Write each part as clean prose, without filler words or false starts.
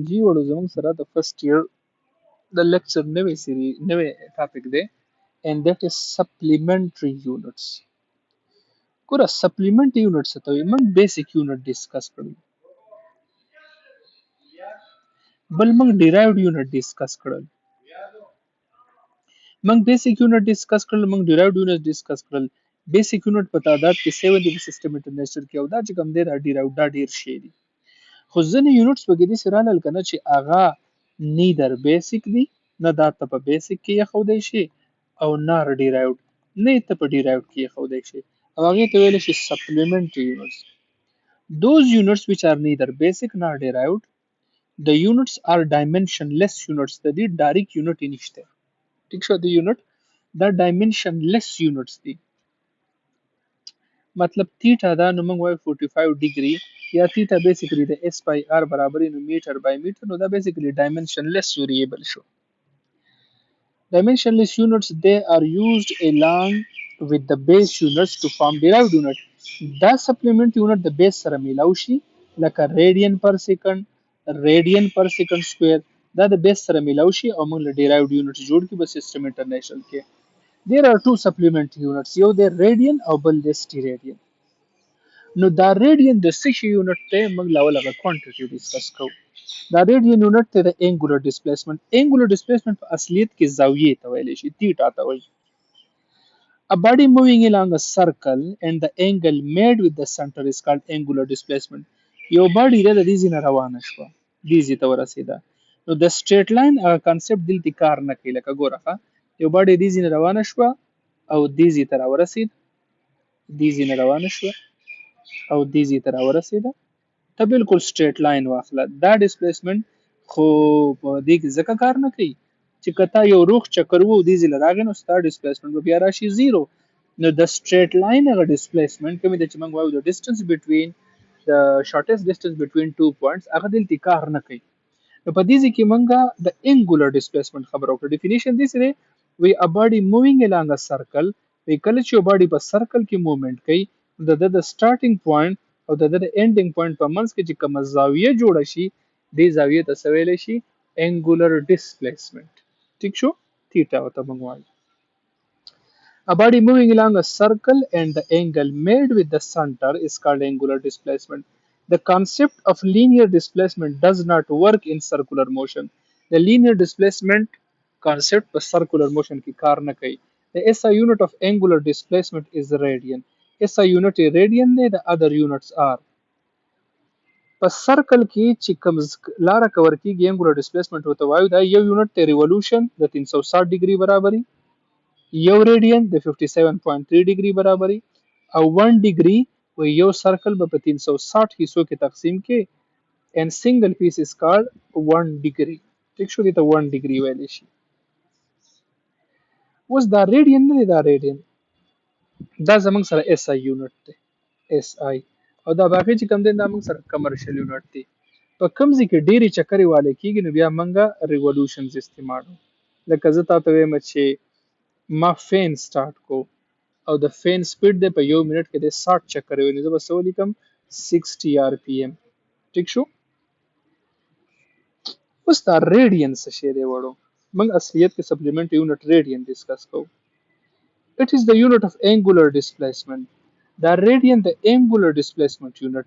جی وړو زموږ سره د فرست ایئر د لیکچر نوې سری نوې ټاپک دی and that is supplementary units. ګوره supplementary units ته وایي موږ بیسیک یونټ ډیسکس کړل بل موږ ډیرایوډ یونټ ډیسکس کړل موږ بیسیک یونټ ډیسکس کړل موږ ډیرایوډ یونټ ډیسکس کړل بیسیک یونټ په تعداد کې 7 دی په سیستم انټرنیشنل کې او دا چې کوم دی دا ډیرایوډ دا ډیر شي دي خو ځینې یونټس په کې دې سره رالل کنه چې هغه نیدر بیسیک دي نه دا ته په بیسیک کې یې شي او نه ډیرایوډ نه ته په ډیرایوډ کې یې شي او هغه ته ویل شي سپلیمنټری یونټس those units which are neither basic nor derived the units are dimensionless units د دې ډایرکټ یونټ نشته ٹھیک شو د یونټ دا dimensionless units دي مطلب تیټا دا نو موږ وایو 45 ډیګري یا تیټا بیسیکلی د اس پای ار برابرې نو میټر بای میټر نو دا بیسیکلی ډایمنشنلیس ویریبل شو dimensionless units they are used along with the base units to form derived unit دا supplement unit د بیس سره میلاو شي لکه radian per second square دا د بیس سره میلاو شي او موږ له derived unit جوړ کی په سیستم انټرنیشنل کې there are two supplementary units یو د radian او بل د steradian نو دا ریډین د څه شي یونټ ته موږ لاول هغه کوانټیټي ډیسکس کوو دا ریډین یونټ ته د انګولر ډیسپلیسمنت په اصلیت کې زاویه ته ویل شي تیټا ته وایي A body moving along a circle and the angle made with the center is called angular displacement. یو باډي د دې ځینه روانه شوه دې ځای ته ورسېده نو د سټریټ لاین هغه کانسپټ دلته کار نه کوي لکه ګوره یو باډي دې ځینه روانه شوه او دې ځای ته راورسېد دې ځینه روانه شوه او دې ځای ته راورسېده ته بالکل سټریټ لاین واخله دا ډیسپلیسمنت خو په دې کې ځکه کار نه کوي چې کته یو روغ چکر وو دې ځای راغی نو ستا ډیسپلیسمنت به بیا راشي زیرو نو د سټریټ لاین هغه ډیسپلیسمنت کوم د چې موږ وایو د ډیسټنس بټوین د شارټیسټ ډیسټنس بټوین 2 پوینټس هغه دلته کار نه کوي نو په دې ځای کې موږ د انګولر ډیسپلیسمنت خبرو کړو ډیفینیشن دې سره وی ا باډي مووینګ along a circle وی کله چې یو باډي په سرکل کې موومېنټ کوي د سټارټینګ پوینټ او د انډینګ پوینټ په منځ کې چې کوم زاویه جوړه شي دې زاویه ته څه ویل شي انګولر ډیسپلیسمنت ٹھیک شو تھیټا وته موږ وایو A body moving along a circle and the angle made with the center is called angular displacement. The concept of linear displacement does not work in circular motion. The linear displacement concept per circular motion ki kar na kai. The SI unit of angular displacement is radian. SI unit radian ne the other units are. په سرکل کې چې کوم لاره کور کیږي انګولر ډیسپلیسمنت وته وایو دا یو یونټ ته ریولوشن د 360 ډیګري برابرۍ یو ریډین د 57.3 ډیګري برابرۍ او 1 ډیګري و یو سرکل به په 360 حصو کې تقسیم کې and single piece is called 1 degree ټیک شو دې ته 1 degree ویل شي اوس دا ریډین نه دی دا ریډین دا زمونږ سره اس آی یونټ دی اس آی او دا باقي چې کوم دی دا موږ سره کمرشل یونټ دی په کوم ځای کې ډېرې چکرې والی کېږي نو بیا موږ ریولوشنز استعمالو لکه زه تاته وایم چې ما فین سٹارټ کو او د فین سپیډ دی په یو منټ کې د 60 چکرې وي نو زه به څه ولیکم 60 rpm ټیک شو اوس دا ریډین څه شی دی وړو موږ اصلیت کې سپلیمنټ یونټ ریډین ډسکس کوو It is the unit of angular displacement. The radian, the angular displacement unit,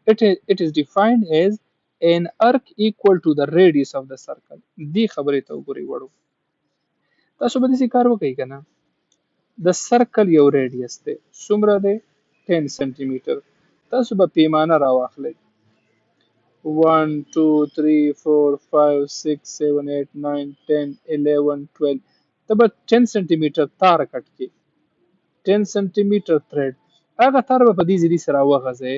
it is defined as an arc equal to the radius of the circle. دی خبرې ته وګورئ وړو تاسو به داسې کار وکړئ که نه د سرکل یو ریډیس دی څومره دی 10 سانتي میټر تاسو به پیمانه راواخلئ 1 2 3 4 5 6 7 8 9 10 11 12 ته به 10 سانتي میټر تار کټ کې 10 سانتي میټر تھریډ هغه تار به په دې ځای سره وغځئ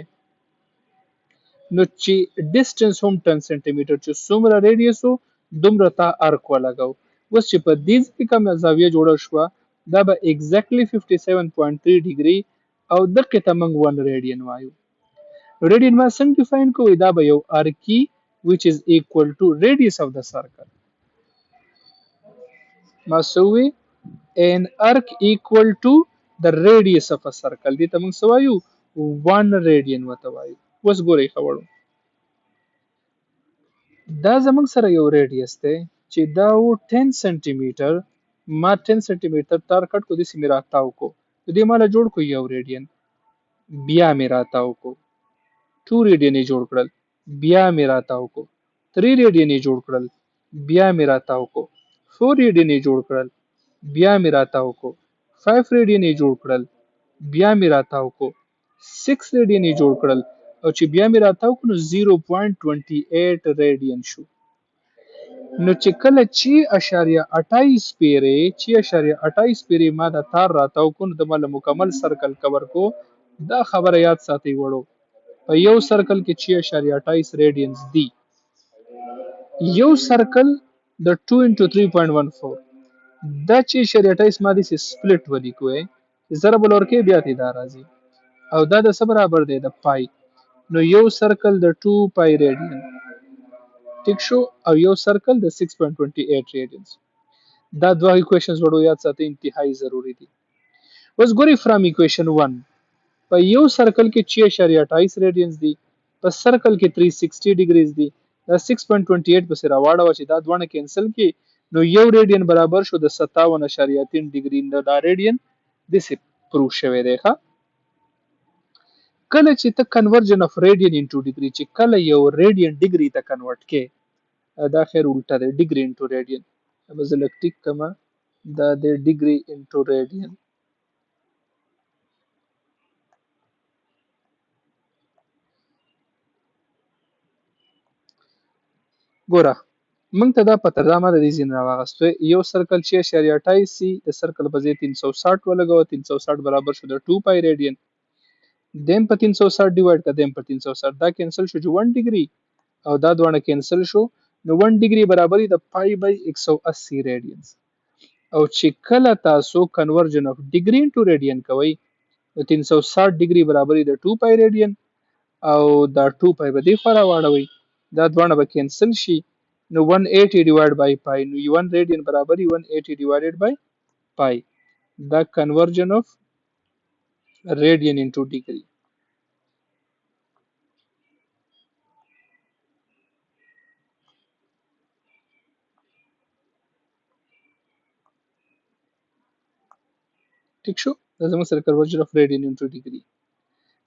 نو چې ډیسټنس هم 10 سانتي میټر چې څومره ریډیس وو دومره تا ارک ولګو اوس چې په دې ځای کې کومه زاویه جوړه شوه دا به exactly 57.3 ډیګري او دقه ته موږ 1 ریډین وایو ریډین ما څنګه ډیفاین کوو دا به یو ارکی which is equal to radius of the circle ما سوي an arc equal to the radius of a circle دې ته موږ څه وایو 1 ریډین وته وایو اوس ګورئ ښه وړو دا زموږ سره یو ریډیس دی چې دا و 10 سانتي میټر. ما 10 سانتي میټر تار کټ کو داسې مې راتاو کو نو دې ماله جوړ کو یو ریډین. بیا مې راتاو کو 2 ریډین جوړ کړل. بیا مې راتاو کو 3 ریډین جوړ کړل. بیا مې راتاو کو 4 ریډین جوړ کړل. بیا مې راتاو کو 5 ریډین جوړ کړل. بیا مې راتاو کو 6 ریډین جوړ کړل. او چې بیا مې راتاو کو نو 0.28 ریډین شو. نو چې کله چې اشاریه 28 پیری چې اشاریه 28 پیری ما د تار راتاو کو نو د مل مکمل سرکل کور کو. دا خبره یاد ساتي وړو په یو سرکل کې چې اشاریه 28 ریډینز دی. یو سرکل د 2 into 3.14 دا چې اشاریه 28 ما دې سپلټ ولیکوي ضرب ورکې بیا تی دا راځي او دا د څه برابر دی د پای. نو یو سرکل د 2 پای ریډین ټیک شو او یو سرکل د 6.28 ریډینز. دا دوه ایکویشنز وړو یاد ساتئ انتهایی ضروری دي. اوس ګوري فرام ایکویشن 1 په یو سرکل کې 6.28 ریډینز دي په سرکل کې 360 ډیګریز دي. دا 6.28 پسې راواړوه چې دا دوه کینسل کی نو یو ریډین برابر شو د 57.3 ډیګري. دا ریډین دسه پروف شوی دی ښا. کله چې ته کنورژن اف ریډین انټو ډیګري چې کله یو ریډین ډیګري ته کنورټ کې دا خیر الټا دی ډیګري انټو ریډین. अब زه لک ټیک کما دا د ډیګري انټو ریډین. ګوره موږ ته دا پته دا ما د دې ځین راواغستو یو سرکل چې اشاریه 28 سی د سرکل په ځای 360 ولګو 360 برابر شو د 2 پای ریډین. دیم په 360 ډیوایډ کړه دیم په 360 دا کینسل شو چې 1 ډیګري او دا دوه کینسل شو نو 1 ډیګري برابرې د پای بای 180 ریډینز. او چې کله تاسو کنورژن اف ډیګري انټو ریډین کوئ نو 360 ډیګري برابرې د 2 پای ریډین او دا 2 پای به دې خورا واړوي دا دوه به کینسل شي نو 180 ډیوایډ بای پای نو 1 ریډین برابر 180 ډیوایډډ بای پای. دا کنورژن اف ریډین انټو ډیګري. ټیک شو دا زموږ سره کنورژن اف ریډین انټو ډیګري.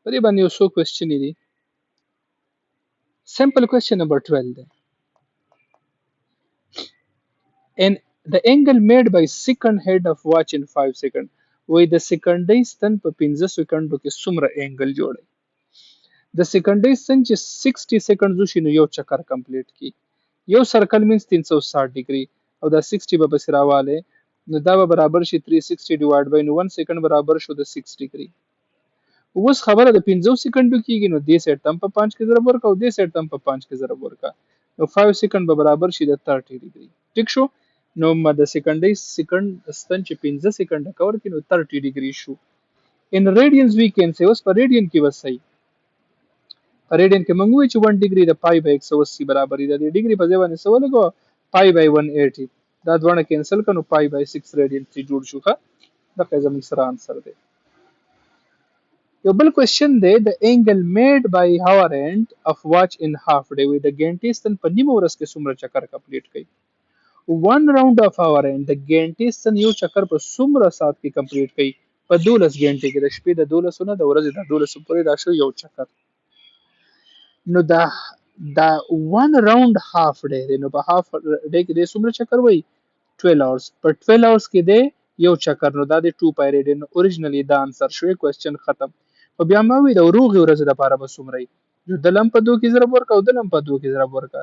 په دې باندې یو څو کوېسچن دي. سمپل کوېسچن نمبر 12 دی. And the angle made by second head of watch in 5 seconds وای د سکندۍ ستن په 15 سکندو کې څومره انګل جوړي. د سکندۍ ستن چې 60 سکندز وشي نو یو چکر کمپلیټ کی. یو سرکل مینس 360 ډیګري او دا 60 به بس راواله نو دا به برابر شي 360 ډیوایډ بای نو 1 سکند برابر شو د 6 ډیګري. اوس خبره د 15 سکندو کېږي نو دې سیټ تم په 5 کې ضرب ورکا او دې سیټ تم په 5 کې ضرب ورکا نو 5 سکند به برابر شي د 30 ډیګري. ټیک شو نو ما د سکندۍ سکند ستن چې 15 سکند کور کړي نو 30 ډیګري شو. ان ریډینز وی کین سی اوس په ریډین کې وسای په ریډین کې موږ وی چې 1 ډیګري د پای بای 180 برابر دی. د ډیګري په ځای باندې سوال کو پای بای 180 دا دوه کینسل کړو پای بای 6 ریډین چې جوړ شو ښه. دا زموږ سره انسر دی. یو بل کوېسچن دی د انګل میډ بای هاور اینڈ اف واچ ان هاف ډے وی د ګنټې ستن په نیمه ورځ کې څومره چکر کمپلیټ کړي. 1 راوند اف هاور اینڈ د ګنټې ستن یو چکر په څومره ساعت کې کمپلیټ کړي په 12 غنټې کې د شپې د 12 نه د ورځې د 12 پورې دا شو یو چکر. نو دا 1 راوند هاف ډے دی نو په هاف ډے کې د څومره چکر وای 12 اورز په 12 اورز کې دی یو چکر نو دا د 2 پای ریډین اوریجنلی دا انسر شوی کوېسچن ختم. په بیا ما وی د روغ ورځ د لپاره به څومره جو د لم په 2 کې ضرب ورکا او د لم په 2 کې ضرب ورکا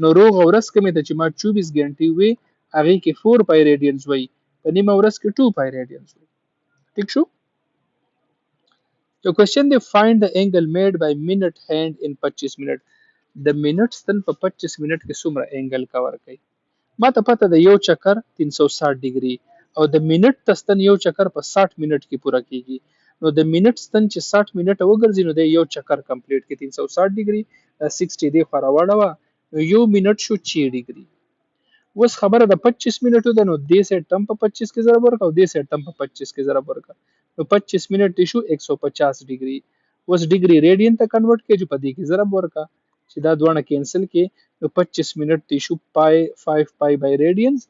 نو روغ ورځ کې مې د چې ما 24 غنټې وي هغه کې 4 پای ریډینز وای په نیمه ورځ کې 2 پای ریډینز وای. ٹھیک شو. یو کوېسچن دی فایند د انګل میډ بای منټ هاند ان 25 منټ د منټ ستن په 25 منټ کې څومره انګل کور کوي. ما ته پته د یو چکر 360 ډیګري او د منټ تستن یو چکر په 60 منټ کې پوره کیږي نو د منټ ستن چې 60 منټ وګرځي نو د یو چکر کمپلیټ کې 360 ډیګري 60 دی خورواړه نو یو منټ شو 6 ډیګري. اوس خبره د 25 منټو ده نو دې سیټ تم په 25 کې ضرب ورکا او دې سیټ تم په 25 کې ضرب ورکا نو 25 منټ شو 150 ډیګري. اوس ډیګري ریډین ته کنورټ کړئ چې په دې کې ضرب ورکا چې دا دوه کینسل کې نو 25 منټ دی شو پای 5 پای بای ریډینز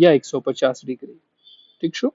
یا 150 ډیګري. ٹھیک شو.